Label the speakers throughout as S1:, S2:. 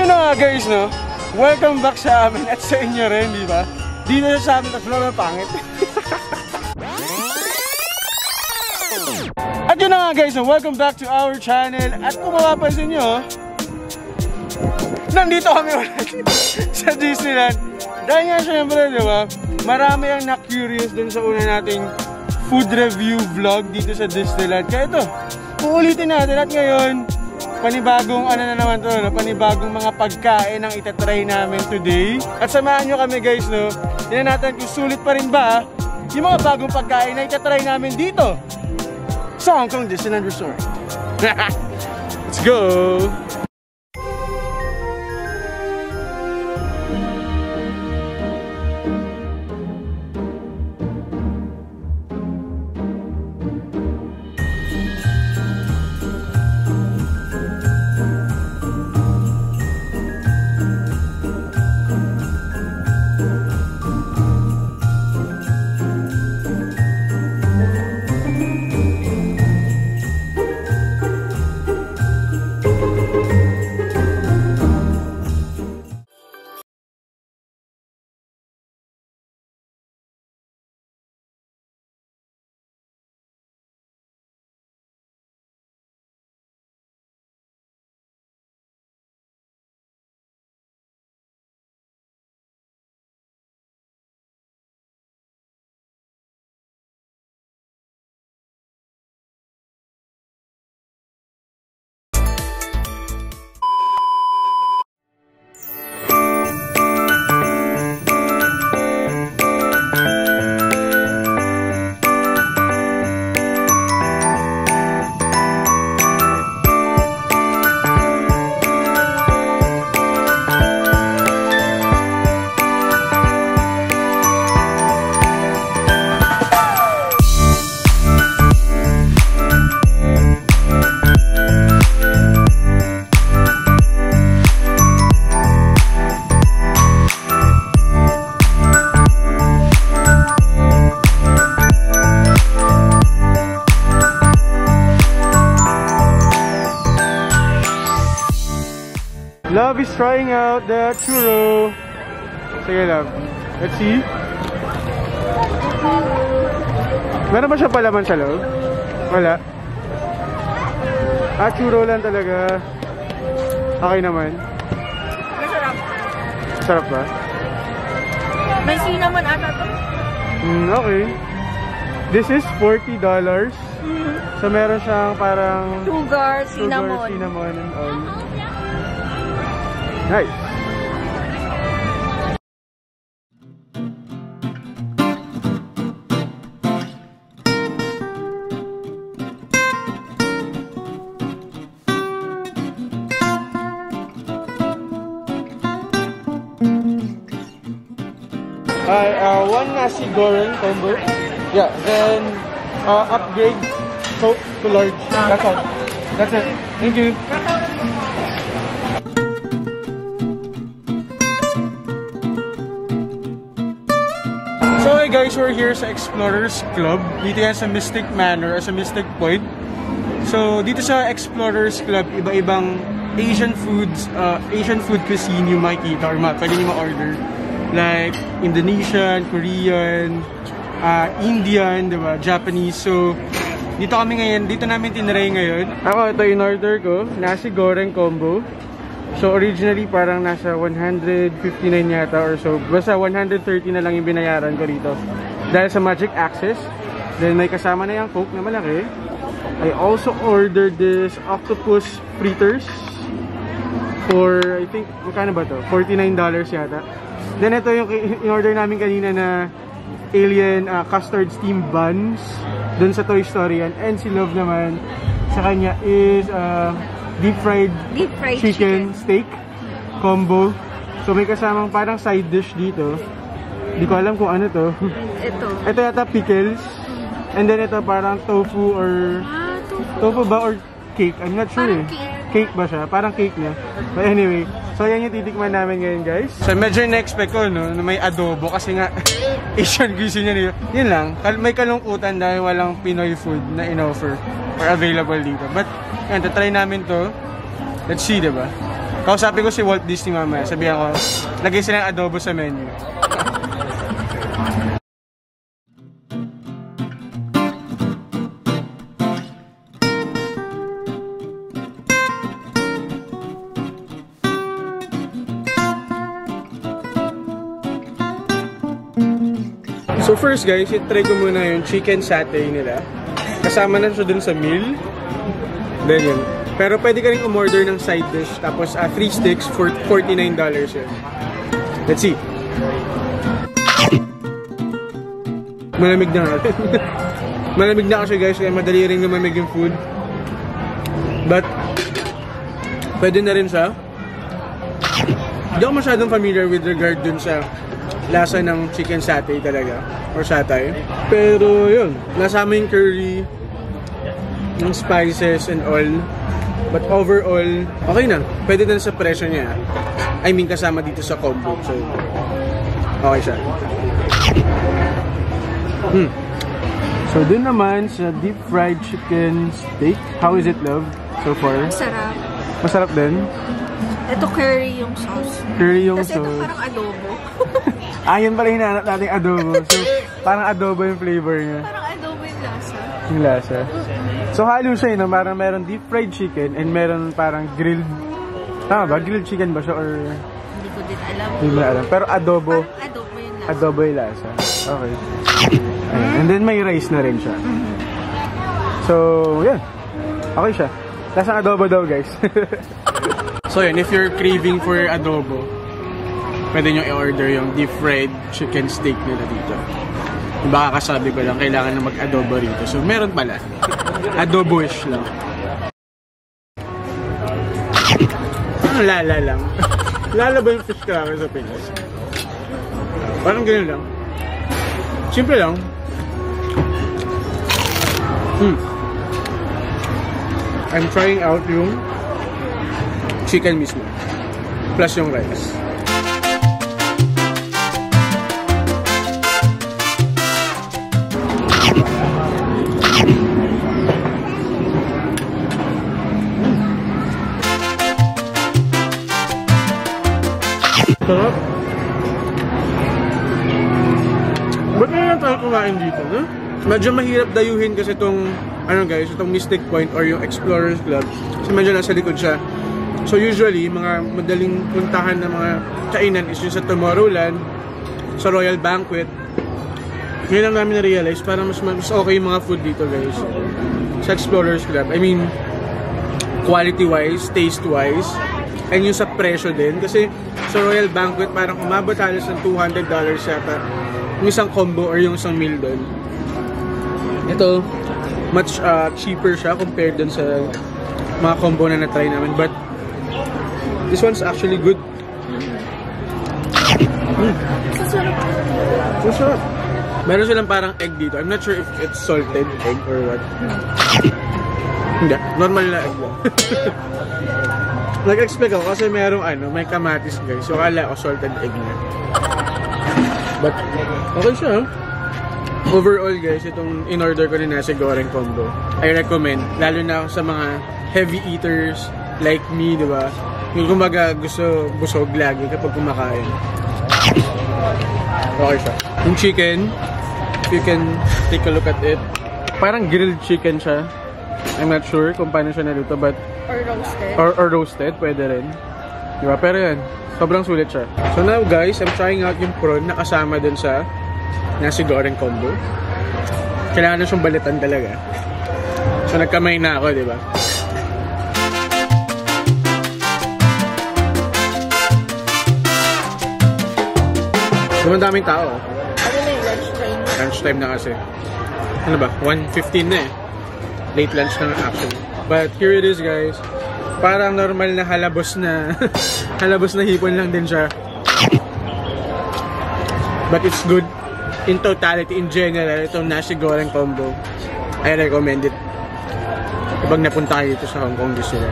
S1: Yun na nga guys, no? Welcome back sa amin at sa inyo rin, di ba? Dito sa amin, tatlo na pangit. At yun na nga guys, no? Welcome back to our channel. At kung mapapansin nyo, nandito kami ulit sa Disneyland. Dahil nga syempre, di ba? Marami ang na-curious dun sa una nating food review vlog dito sa Disneyland. Kaya ito, uulitin natin at ngayon, panibagong ano na naman to, no? Panibagong mga pagkain ang itatry namin today. At samahan nyo kami guys, no? Tingnan natin kung sulit pa rin ba yung mga bagong pagkain na itatry namin dito sa Hong Kong Disneyland Resort. Let's go! Love is trying out the churro. Sige, love. Let's see. Meron ba siya palaman sa loob? Wala. Ah, churro lang talaga. Okay naman.
S2: Masarap.
S1: Sarap ba?
S2: May cinnamon ata to.
S1: Okay. This is $40. So meron siyang parang
S2: Sugar, cinnamon.
S1: Cinnamon and all. Nice. One nasi goreng combo. Yeah, then upgrade Coke to large. That's all. That's it. Thank you. So hey guys, we're here sa Explorers Club. Dito yan sa Mystic Manor, sa Mystic Point. So dito sa Explorers Club, iba-ibang Asian foods, Asian food cuisine yung makikita or pwede nyo ma-order. Like Indonesian, Korean, Indian, diba? Japanese. So dito kami ngayon, dito namin tinry ngayon. Ako, ito in order ko, nasi goreng combo. So originally parang nasa 159 yata or so. Basta 130 na lang yung binayaran ko dito. Dahil sa Magic Access. Then may kasama na yung Coke na malaki. I also ordered this octopus fritters for, I think, magkano ba to? $49 yata. Then ito yung in-order namin kanina na alien custard steam buns. Dun sa Toy Story yan. And si Love naman, sa kanya is deep fried chicken steak combo. So may kasamang parang side dish dito. Hindi ko alam kung ano to. Ito yata pickles. And then ito parang tofu or tofu ba or cake? I'm not sure eh. Cake ba siya? Parang cake niya. But anyway, so yan yung titikman namin ngayon guys. So medyo na-expect ko no, na may adobo kasi nga Asian cuisine yan. Yun lang, may kalungkutan dahil walang Pinoy food na in-offer or available dito. But yan, tatry namin to. Let's see, diba? Kausapin ko si Walt Disney mamaya. Sabihan ko, lagay silang adobo sa menu. So first guys, i-try ko muna yung chicken satay nila. Kasama na siya dun sa meal. Then yun. Pero pwede ka rin umorder ng side dish. Tapos 3 sticks for $49 yun. Let's see. Malamig na nga. Malamig na kasi guys, kaya madali rin lumamig yung food. But, pwede na rin siya. Hindi ako masyadong familiar with regard dun sa lasa ng chicken satay talaga. Or satay. Pero yun, nasama yung curry, yung spices and all. But overall, okay na. Pwede na sa presyo niya. I mean, kasama dito sa combo. So, okay siya. So, dun naman sa deep fried chicken steak. How is it, love? So far?
S2: Masarap.
S1: Masarap din?
S2: Ito curry yung sauce.
S1: Curry yung
S2: Kasi
S1: sauce.
S2: ito parang adobo.
S1: Yun pala hinahanap nating adobo. So, parang adobo yung flavor niya.
S2: Parang adobo yung lasa.
S1: Yung lasa. So, halo siya yun. Parang meron deep fried chicken and meron parang grilled. Tama ba? Grilled chicken ba siya or...
S2: Hindi ko din alam.
S1: Hindi mo alam. Pero adobo.
S2: Parang adobo yung lasa.
S1: Adobo yung lasa. Okay. And then may rice na rin siya. So, yan. Okay siya. Lasang adobo daw, guys. So, yun. If you're craving for adobo, pwede nyo i-order yung deep fried chicken steak nila dito. Baka kasabi ko lang, kailangan na mag-adobo rito. So, meron pala. Adobo-ish lang. Ang lala lang. Lala ba yung fish cracker sa Pinas? Parang ganyan lang. Simple lang. I'm trying out yung chicken mismo. Plus yung rice. Sarap. Ba't na lang tayo kumain dito, no? Medyo mahirap dayuhin kasi itong, ano guys, itong Mystic Point or yung Explorers Club. Kasi medyo nasa likod siya. So usually, mga madaling puntahan ng mga kainan is yung sa Tomorrowland, sa Royal Banquet. Ngayon lang namin na-realize, parang mas okay yung mga food dito guys. Sa Explorers Club. I mean, quality-wise, taste-wise, and yung sa presyo din. Kasi sa Royal Banquet, parang umabot halos ng $200 yata. Yung isang combo or yung isang meal doon. Ito, much cheaper siya compared dun sa mga combo na na-try namin. But, this one's actually good. Masarap. Meron silang parang egg dito. I'm not sure if it's salted egg or what. Hindi. Normal na egg lang. Nag-expect ako kasi merong may kamatis guys. So, kala ko salted egg na. But, okay siya. Overall guys, itong in-order ko ni nasi goreng combo, I recommend. Lalo na sa mga heavy eaters like me, diba? Yung kumaga gusto busog lagi kapag kumakain. Okay siya. Yung chicken, if you can take a look at it, parang grilled chicken siya. I'm not sure kung paano siya naluto, but
S2: Or roasted.
S1: Or roasted, pwede rin. Diba? Pero yan, sobrang sulit siya. So now guys, I'm trying out yung prawn na kasama dun sa nasi goreng combo. Kailangan na siyang balitan talaga. So nagkamay na ako, diba? Daming tao.
S2: Ano na yung lunchtime?
S1: Lunchtime na kasi. Ano ba? 1:15 na eh. Late lunch na actually. But here it is guys. Parang normal na halabos na halabos na hipon lang din siya. But it's good. In totality, in general, itong nasi goreng combo, I recommend it. Kapag napunta kayo dito sa Hong Kong, gusto nyo.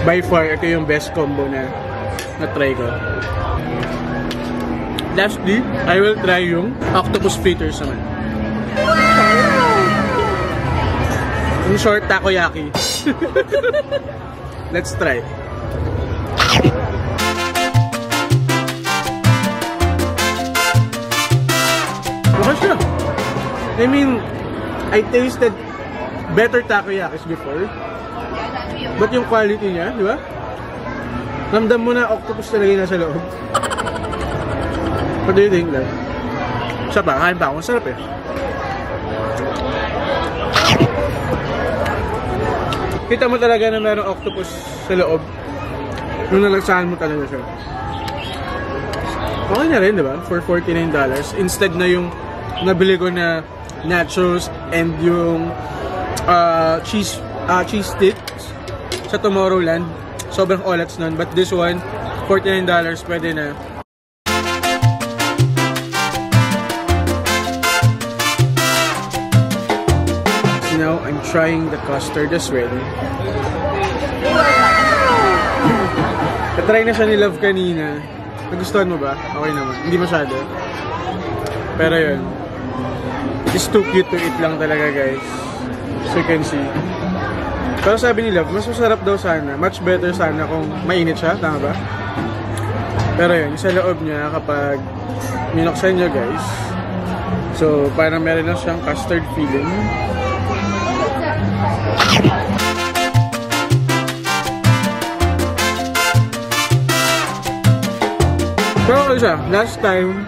S1: By far, ito yung best combo na na-try ko. Lastly, I will try yung octopus fritters naman. Yung short takoyaki. Let's try. Baka siya. I mean, I tasted better takoyakis before. But yung quality niya, di ba? Ramdam mo na octopus talaga yung nasa loob. What do you think, Dad? Siya pa, kain pa ako. Masarap eh. Kita mo talaga na mayroong octopus sa loob. Nung nalagsahan mo talaga siya. Okay na rin, di ba? For $49. Instead na yung nabili ko na nachos and yung cheese sticks sa Tomorrowland. Sobrang olats nun. But this one, $49, pwede na. Now, I'm trying the custard as well. Katry na siya ni Love kanina. Nagustuhan mo ba? Okay naman. Hindi masyado. Pero yun. It's too cute to eat lang talaga, guys. So you can see. Pero sabi ni Love, mas masarap daw sana. Much better sana kung mainit siya. Tama ba? Pero yun, sa loob niya kapag minoksan niya, guys. So, parang meron na siyang custard feeling. Pero okay siya. Last time,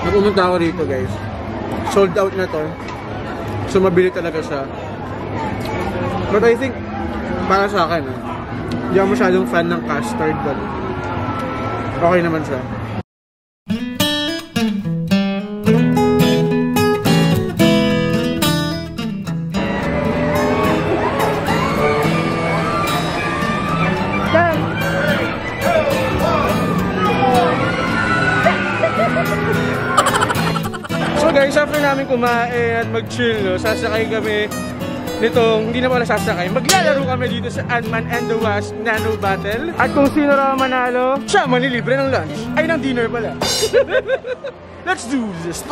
S1: napumunta ako rito, guys. Sold out na to. So, mabili talaga siya. But I think, para sa akin, hindi ako masyadong fan ng custard, but okay naman siya. So guys, after namin kumain at mag-chill, no, sasakay kami nitong, hindi na pala sasakay, maglalaro kami dito sa Ant-Man and the Wasp Nano Battle. At kung sino raw manalo, siya manilibre ng lunch. Ay, ng dinner pala. Let's do this.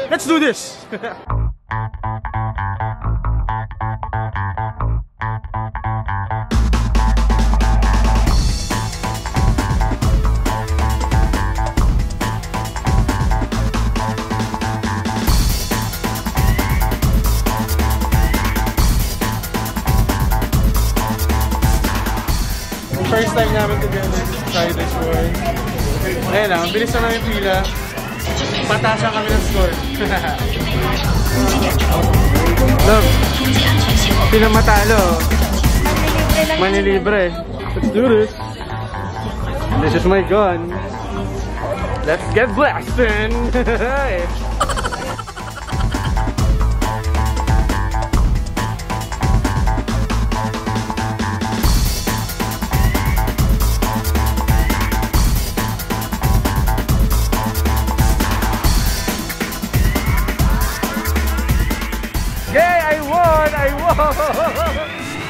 S1: Let's do this. First time namin together to try this one. Ayan lang, ang bilis na namin pila. Patasan kami ng score. Love, sino matalo? Manilibre. Let's do this. This is my gun. Let's get blasting.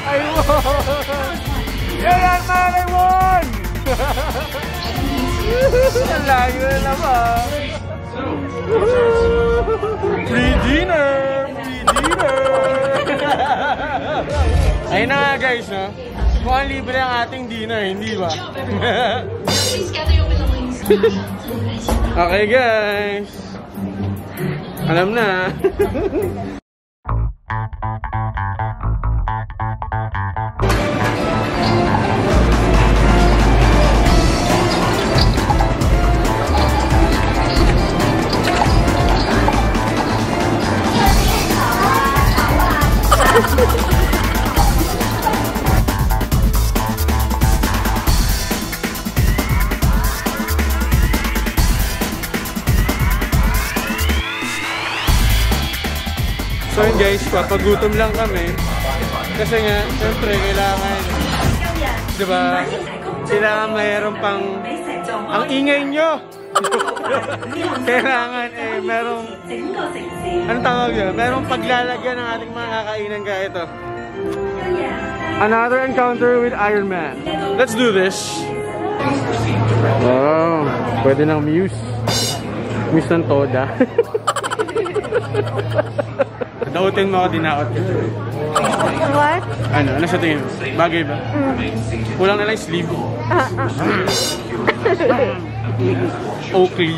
S1: I won! Yeah, man, I won! Ang layo na naman! Free dinner! Free dinner! Ayun na nga guys, no? Mukhang libre ang ating dinner, hindi ba? Okay guys! Alam na! So yun guys, papagutom lang kami. Kasi nga, syempre, kailangan, diba, kailangan mayroon pang, ang ingay nyo! Kailangan merong, anong tawag yun? Merong paglalagyan ng ating mga kakainan kaya ito. Another encounter with Iron Man. Let's do this! Wow, pwede ng Muse. Muse ng Toda. Nautin mo ako, dinaot ko.
S3: What?
S1: Ano sa tingin mo? Bagay ba? Kulang na lang sleeve. Oakley.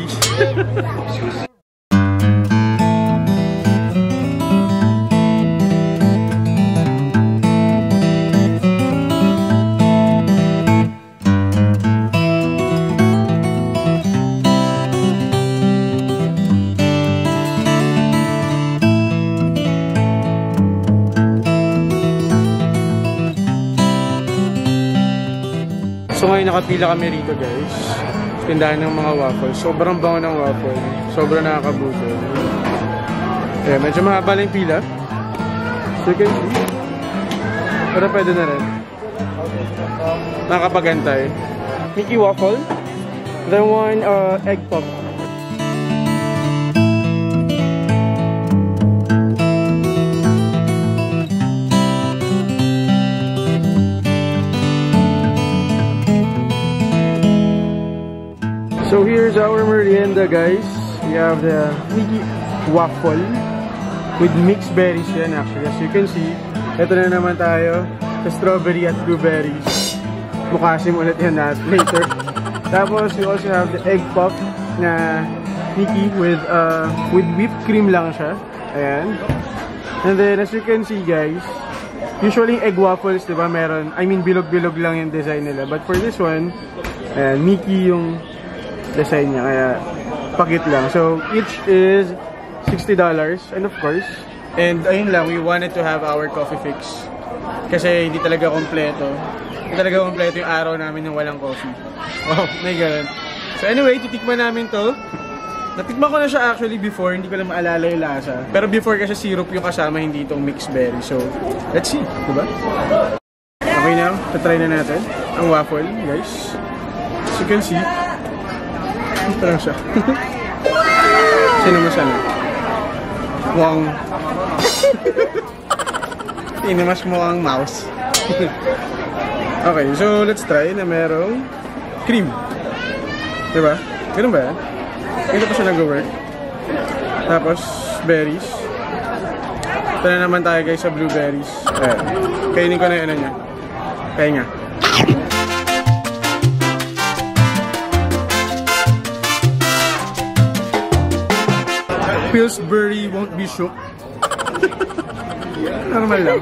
S1: So ngayon nakapila kami rito guys. Tindahan ng mga waffle. Sobrang bango ng waffle. Sobrang nakakabuto. Kaya medyo mahaba lang yung pila. So you can see. Pero pwede na rin. Nakakapagantay. Mickey waffle. Then one egg pop. So here's our merienda guys. We have the Mickey waffle with mixed berries yan actually. As you can see, ito na naman tayo sa strawberry at blueberries. Mukasim ulit yan later. Tapos we also have the egg puff na Mickey with whipped cream lang siya. Ayan. And then as you can see guys, usually egg waffles, diba, meron, I mean bilog-bilog lang yung design nila. But for this one, ayan, Mickey yung design niya, kaya pakit lang. So each is $60 and of course, and ayun lang, we wanted to have our coffee fix kasi hindi talaga kompleto yung araw namin ng walang coffee. Oh my god. So anyway, titikman namin to. Natikman ko na siya actually before, hindi ko lang maalala yung lasa, pero before kasi syrup yung kasama, hindi itong mixed berry. So let's see, diba? Okay, now tatry na natin ang waffle guys. As you can see, ito lang siya. Sino masala? Mukhang sino mas mukhang mouse. Okay, so let's try na merong cream. Diba? Ganun ba yan? Ganito pa siya nag-work. Tapos berries. Ito na naman tayo guys sa blueberries. Ayan. Kainin ko na yung ano niya. Kaya nga. Pillsbury won't be shook. Normal lang.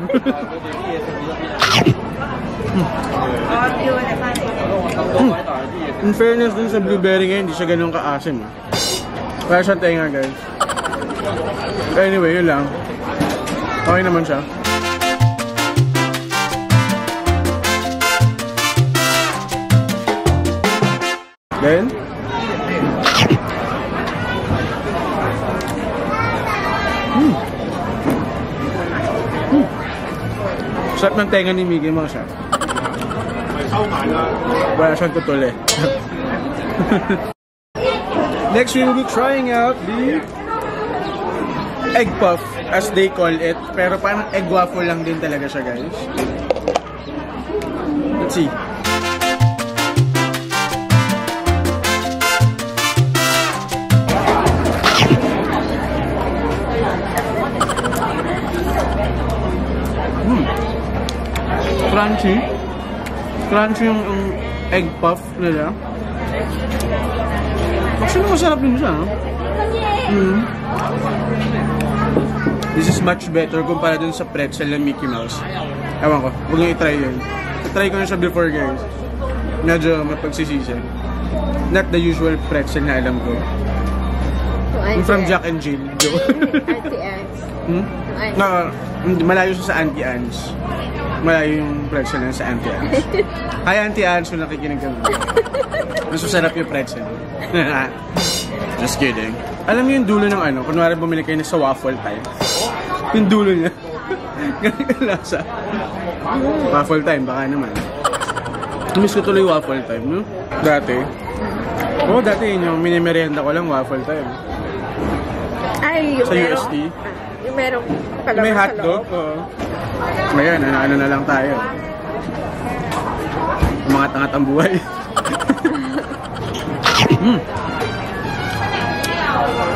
S1: In fairness dun sa blueberry ngayon, hindi siya ganun kaasim. Kaya siya tenga guys. But anyway, yun lang. Okay naman siya. Then sarap ng tenga ni Mickey Mouse siya. Wala siyang tutuli. Next we will be trying out the egg puff as they call it. Pero parang egg waffle lang din talaga siya guys. Let's see. Crunchy yung egg puff nila. Actually, masarap din siya, no? This is much better kumpara dun sa pretzel ng Mickey Mouse. Ewan ko, huwag nyo i-try yun. I-try ko na siya before, guys. Medyo mapagsisisi. Not the usual pretzel na alam ko. Yung from Jack and Jill.
S2: Auntie Anne's.
S1: Malayo siya sa Auntie Anne's. Malayo yung pretzel na sa Auntie Anne's. Hi Auntie Anne's kung nakikinig ka mo. Mas masarap yung pretzel. Just kidding. Alam mo yung dulo ng ano, kunwari bumili kayo na sa waffle time. Yung dulo niya. Ganun yung lasa. Waffle time, baka naman. Miss ko tuloy waffle time, no? Dati. Oo, dati yun yung mini-merienda ko lang waffle time.
S2: Ay, yung
S1: sa UST.
S2: Yung merong palaman
S1: may hotdog. Oo. Ngayon, ano na lang tayo. Mga tangat ang buhay.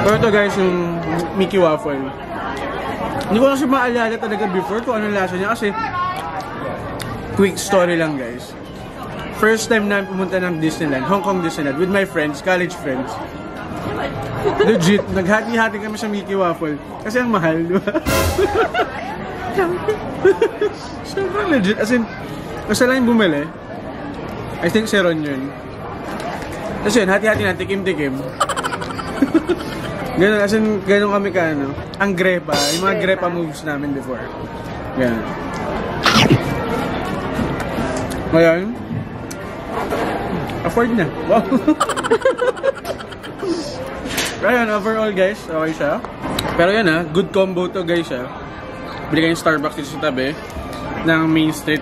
S1: Pero ito guys, yung Mickey waffle. Hindi ko kasi maalala talaga before kung ano lasa niya kasi quick story lang guys. First time na pumunta ng Disneyland, Hong Kong Disneyland with my friends, college friends. Legit, naghati-hati kami sa Mickey Waffle kasi ang mahal, di ba? Sobrang legit, as in, basta lang yung bumili. I think si Ron yun. Tapos yun, hati-hati na, tikim-tikim. Ganun, as in, ganun kami ka, ano, ang grepa, yung mga grepa moves namin before. Ganun. Ngayon, afford na. Wow. Ayun, overall guys, okay siya. Pero yan good combo to guys Bili kayong Starbucks dito sa tabi ng Main Street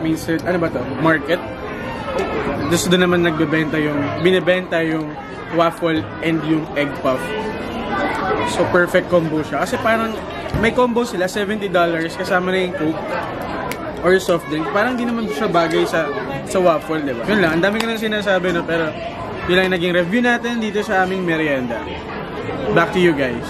S1: Main Street, ano ba to? Market. Doon naman binibenta yung waffle and yung egg puff. So perfect combo siya. Kasi parang may combo sila, $70 kasama na yung Coke or soft drink. Parang di naman siya bagay sa waffle, diba? Yun lang, ang dami ko lang sinasabi pero yun lang naging review natin dito sa aming merienda. Back to you guys.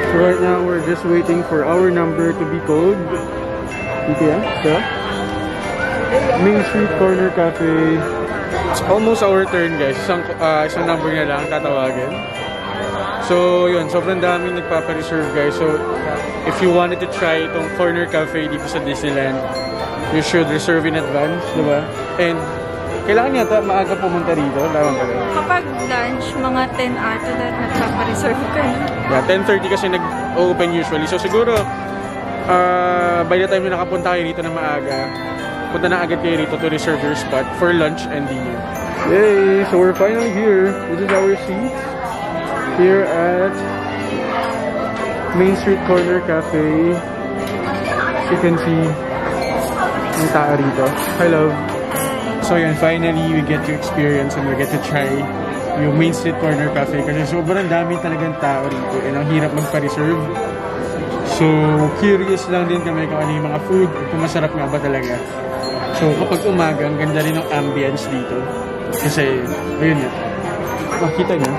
S1: So right now we're just waiting for our number to be called. The Main Street Corner Cafe. It's almost our turn guys. Isang number na lang tatawagin. So yun, sobrang daming nagpapa-reserve guys. So if you wanted to try itong Corner Cafe dito sa Disneyland, you should reserve in advance, diba? And kailangan yata maaga pumunta rito.
S2: Kapag lunch, mga 10 ata na nagpapa-reserve ka na.
S1: Yeah, 10:30 kasi nag-open usually. So siguro, by the time na nakapunta kayo rito na maaga, punta na agad kayo rito to reserve your spot for lunch and dinner. Yay! So we're finally here. This is our seat here at Main Street Corner Cafe. As you can see, yung tao rito. Hi, love. So yun, finally, we get to experience and we get to try yung Main Street Corner Cafe kasi sobrang dami talagang tao rito and ang hirap magpa-reserve. So, curious lang din kami kung ano yung mga food at kung masarap nga ba talaga. So, kapag umaga, ang ganda rin ng ambience dito. Kasi, ayun nga. Makita nyo.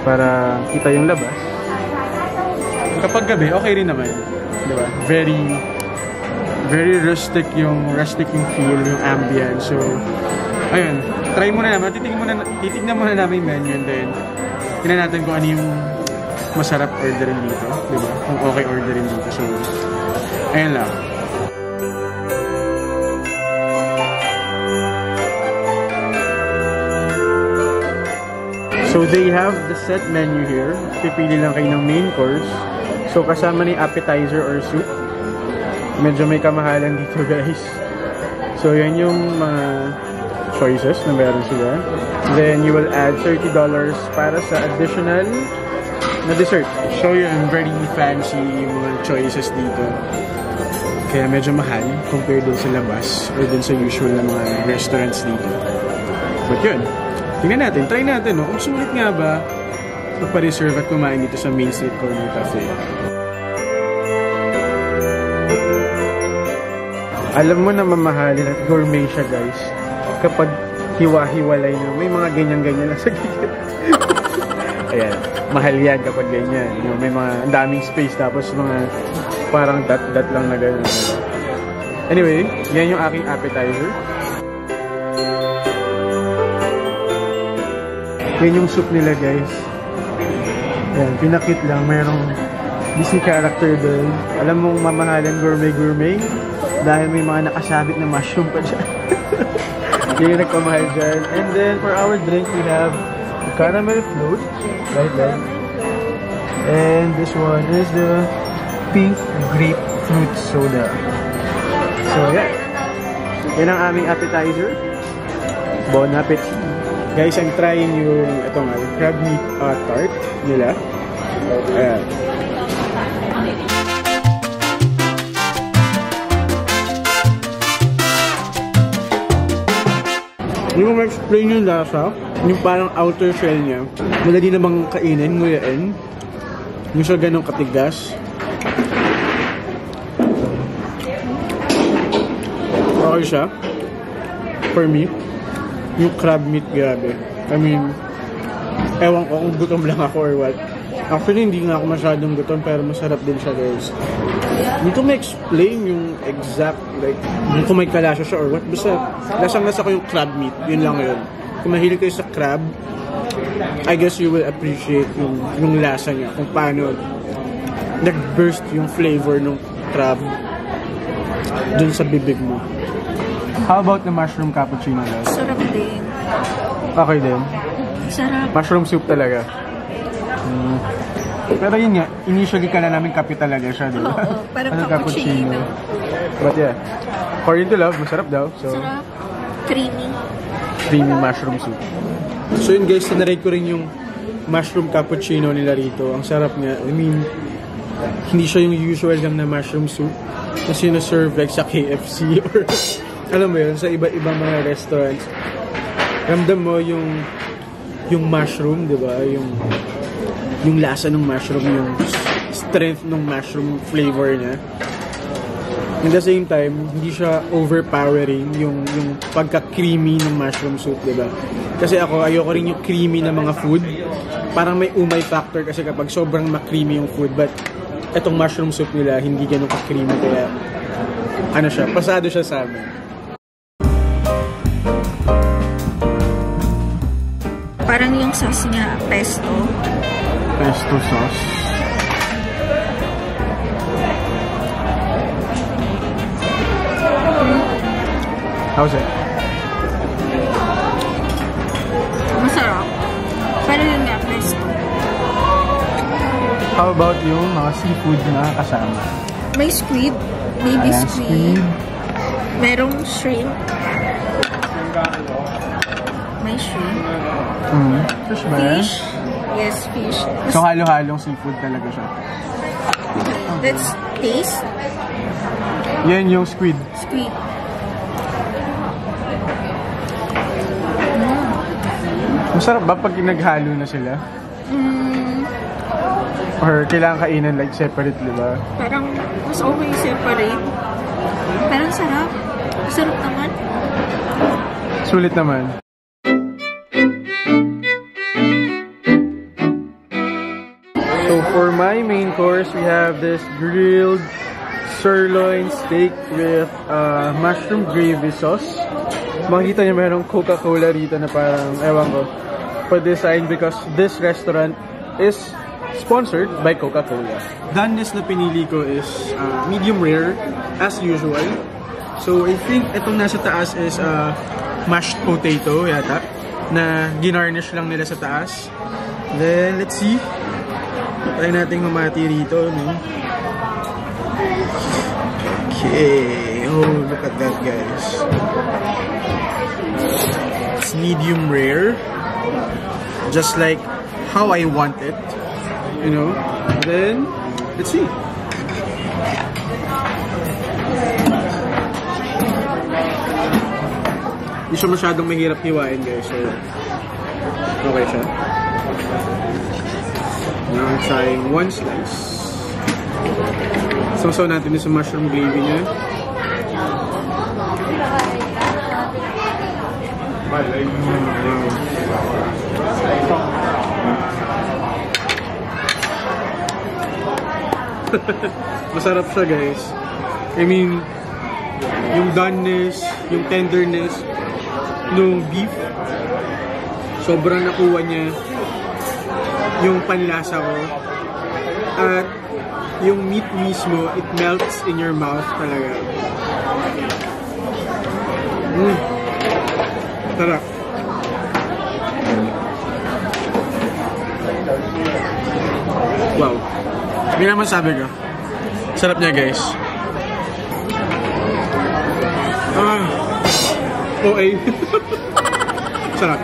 S1: Para kita yung labas. Kapag gabi, okay rin naman. Diba? Very rustic yung feel, yung ambience. So, ayun. Try muna naman. Titignan muna namin yung menu and then tingnan natin kung ano yung masarap orderin dito. Diba? Kung okay orderin dito. So, ayun lang. So, they have the set menu here. Pipili lang kayo ng main course. So, kasama ni appetizer or soup. Medyo may kamahalan dito guys. So yan yung mga choices na meron sila. Then you will add $30 para sa additional na dessert. So yun, very fancy yung mga choices dito. Kaya medyo mahal compared dun sa labas or dun sa usual na mga restaurants dito. But yun, tingnan natin, try natin, no? Kung sulit nga ba magpa-reserve at kumain dito sa Main Street Corner Cafe. Alam mo na mamahalin at gourmet siya, guys. Kapag hiwa-hiwalay na, may mga ganyan-ganyan lang sa gilid. Ayan, mahal yan kapag ganyan. Yung may mga daming space tapos mga parang dot-dot lang na ganyan. Anyway, yan yung aking appetizer. Yan yung soup nila, guys. Ayan, pinakit lang. Mayroong Disney character doon. Alam mong mamahalan gourmet dahil may mga nakasabit na mushroom pa dyan. Yun yung nagpamahal dyan. And then, for our drink, we have the caramel float. Right there. And this one is the pink grapefruit soda. So, yeah. Yan ang aming appetizer. Bon appetit. Guys, I'm trying yung itong crab meat tart nila. Ayan. Yung ma-explain yung lasa, yung parang outer shell niya, madali namang kainin, nguyain. Yung siya ganong katigas. Okay siya. For me, yung crab meat, grabe. I mean, ewan ko kung gutom lang ako or what. Actually, hindi nga ako masyadong gutom, pero masarap din siya, guys. Hindi ko ma-explain yung exact, like, kung may kalasya siya or what. Basta, lasang-lasa ko yung crab meat. Yun lang yun. Kung mahilig kayo sa crab, I guess you will appreciate yung lasa niya. Kung paano nag-burst yung flavor ng crab dun sa bibig mo. How about the mushroom cappuccino, guys?
S2: Sarap din.
S1: Okay din.
S2: Sarap.
S1: Mushroom soup talaga. Pero yun nga, initially ka na namin kape talaga siya, di ba?
S2: Oo, parang cappuccino.
S1: But yeah, according to Love, masarap daw. So,
S2: sarap. Creamy.
S1: Creamy mushroom soup. So yun guys, sinarate ko rin yung mushroom cappuccino nila rito. Ang sarap niya. I mean, hindi siya yung usual lang na mushroom soup na sinaserve like sa KFC or alam mo yun, sa iba-ibang mga restaurants. Ramdam mo yung mushroom, di ba? Yung lasa ng mushroom, yung strength ng mushroom flavor niya. At the same time, hindi siya overpowering yung pagka-creamy ng mushroom soup, diba? Kasi ako, ayoko rin yung creamy na mga food. Parang may umay factor kasi kapag sobrang ma-creamy yung food. But etong mushroom soup nila, hindi ganun ka-creamy. Kaya, ano siya, pasado siya sa amin.
S2: Parang yung sauce niya, pesto.
S1: Pesto sauce. How's it?
S2: Masarap. Pero yun nga, pesto.
S1: How about yung mga seafood na kasama?
S2: May squid. Baby squid. Merong shrimp. May shrimp.
S1: Fish ba?
S2: Fish. Yes, fish.
S1: So halo-halong seafood talaga siya.
S2: Let's taste.
S1: Yan yung squid.
S2: Squid.
S1: Masarap ba pag naghalo na sila? Or kailangan kainan like separately ba?
S2: Parang mas okay separate. Parang sarap. Sarap naman.
S1: Sulit naman. So for my main course, we have this grilled sirloin steak with mushroom gravy sauce. Makikita niyo mayroong Coca-Cola rito na parang, ewan ko, pa-design because this restaurant is sponsored by Coca-Cola. Doneness na pinili ko is medium rare, as usual. So I think itong nasa taas is mashed potato yata, na ginarnish lang nila sa taas. Then, let's see. Try natin humati rito, no? Okay. Oh, look at that, guys. It's medium rare. Just like how I want it. you know. Then, let's see. Hindi siya masyadong mahirap hiwain, guys. So, okay siya. Now, I'm trying one slice. Sausaw natin sa mushroom gravy niya. Masarap siya, guys. I mean, yung doneness, yung tenderness nung beef, sobrang nakuha niya yung panlasa ko. At yung meat mismo, it melts in your mouth talaga. Sarap. Wow. May naman sabi ko. Sarap niya, guys. OA. Sarap.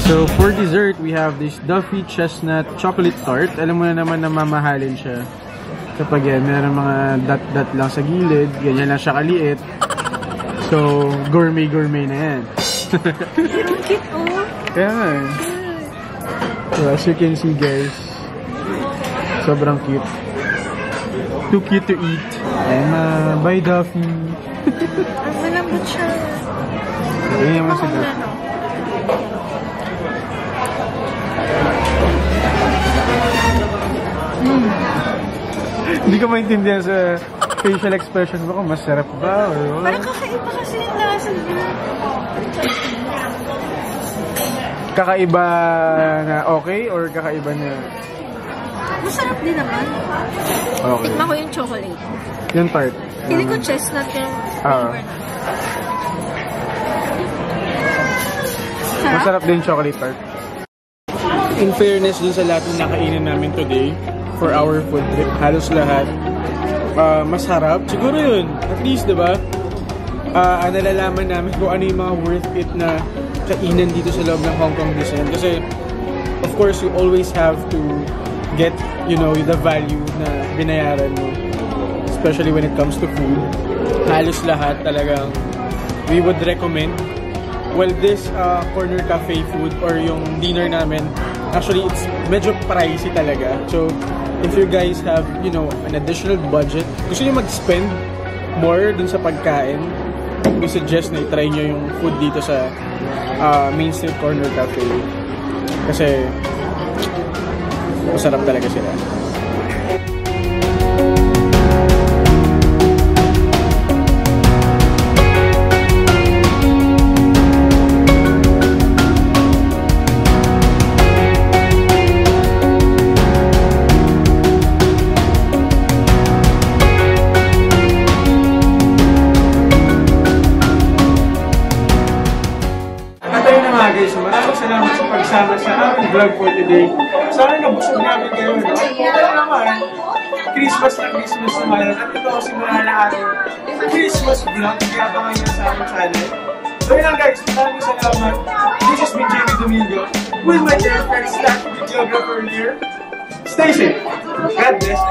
S1: So, for dessert, we have this Duffy Chestnut Chocolate Tart. Alam mo na naman na mamahalin siya. Kapag yan, meron mga dot-dot lang sa gilid. Ganyan lang siya kaliit. So, gourmet na yan.
S2: Cute, oh.
S1: Kaya nga eh. So, as you can see, guys, sobrang cute. Too cute to eat. And, bye, Duffy.
S2: Ang malambot siya.
S1: Ganyan naman si Duffy. Hindi ko maintindihan sa facial expression ko kung masarap ba or what.
S2: Parang kakaiba kasi yung lasa niya.
S1: Kakaiba na okay or kakaiba na...
S2: Masarap din naman.
S1: Okay.
S2: Tikman ko yung chocolate.
S1: Yung tart.
S2: Pili ko chestnut yung flavor na.
S1: Masarap din chocolate tart. In fairness dun sa lahat ng nakainin namin today, for our food trip, halos lahat masarap. Siguro yun, at least, diba? Nalalaman namin kung ano yung mga worth it na kainan dito sa loob ng Hong Kong Disneyland. Kasi, of course, you always have to get, you know, the value na binayaran mo. Especially when it comes to food. Halos lahat talagang we would recommend. Well, this corner cafe food or yung dinner namin, actually, it's medyo pricey talaga. So, if you guys have, you know, an additional budget, gusto nyo mag-spend more dun sa pagkain, we suggest na i-try nyo yung food dito sa Main Street Corner Cafe. Kasi, masarap talaga sila. Guys, maraming salamat sa pagsama sa aming vlog for today. Sana nabusog namin kayo. Pero naman, Christmas naman. At ito ang simula na ating Christmas vlog. Kaya ito ngayon sa aming channel. So yun lang guys, maraming salamat. This has been JB Domingo with my dear friend, Slack Videographer here. Stay safe. God bless.